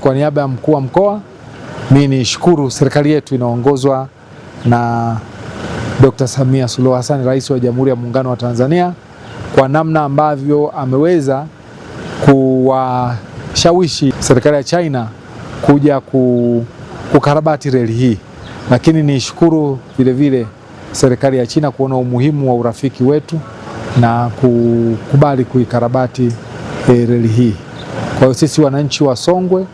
Kwa niaba ya mkuu wa mkoa, mimi nishukuru serikali yetu inaongozwa na Dr. Samia Suluhu Hassan, Rais wa Jamhuri ya Muungano wa Tanzania, kwa namna ambavyo ameweza kuwashawishi serikali ya China kuja kukarabati reli hii. Lakini nishukuru vile vile serikali ya China kuona umuhimu wa urafiki wetu na kukubali kuikarabati reli hii. Kwa hiyo sisi wananchi wa Songwe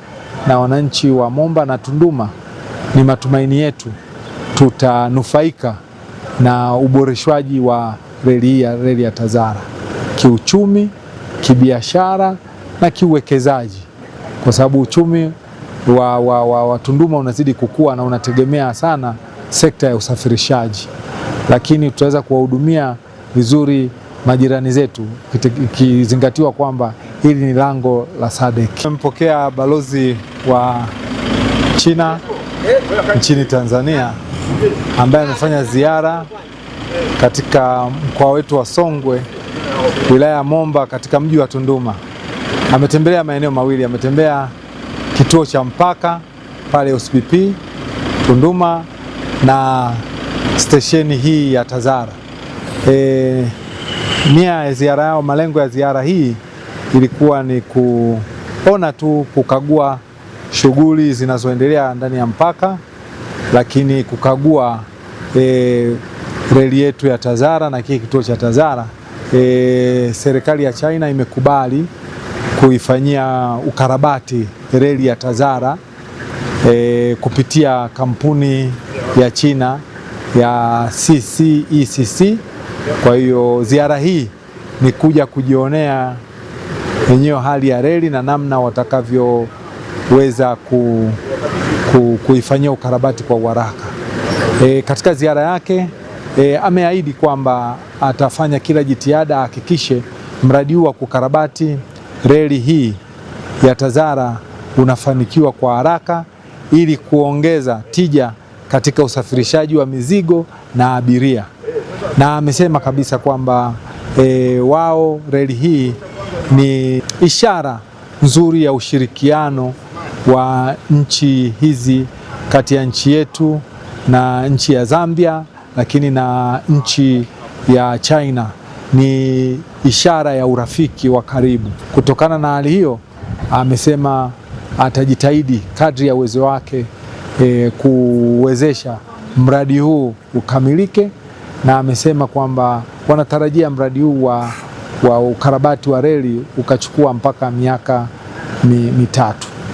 na wananchi wa Momba na Tunduma, ni matumaini yetu tutanufaika na uboreshwaji wa reli ya TAZARA kiuchumi, kibiashara na kiuwekezaji, kwa sababu uchumi wa Tunduma unazidi kukua na unategemea sana sekta ya usafirishaji, lakini tutaweza kuwahudumia vizuri majirani zetu ikizingatiwa kwamba hili ni lango la SADC. Tumempokea balozi wa China nchini Tanzania ambaye amefanya ziara katika mkoa wetu wa Songwe, wilaya ya Momba, katika mji wa Tunduma. Ametembelea maeneo mawili, ametembea kituo cha mpaka pale OSPP Tunduma na stesheni hii ya TAZARA. Nia ya ziara yao, malengo ya ziara hii ilikuwa ni kuona tu, kukagua shughuli zinazoendelea ndani ya mpaka, lakini kukagua reli yetu ya TAZARA na kile kituo cha TAZARA. Serikali ya China imekubali kuifanyia ukarabati reli ya TAZARA kupitia kampuni ya China ya CCECC. Kwa hiyo ziara hii ni kuja kujionea wenyewe hali ya reli na namna watakavyoweza kuifanyia ukarabati kwa uharaka. Katika ziara yake ameahidi kwamba atafanya kila jitihada ahakikishe mradi huu wa kukarabati reli hii ya TAZARA unafanikiwa kwa haraka ili kuongeza tija katika usafirishaji wa mizigo na abiria. Na amesema kabisa kwamba wao reli hii ni ishara nzuri ya ushirikiano wa nchi hizi, kati ya nchi yetu na nchi ya Zambia, lakini na nchi ya China. Ni ishara ya urafiki wa karibu. Kutokana na hali hiyo, amesema atajitahidi kadri ya uwezo wake kuwezesha mradi huu ukamilike, na amesema kwamba wanatarajia mradi huu wa ukarabati wa reli ukachukua mpaka miaka mitatu.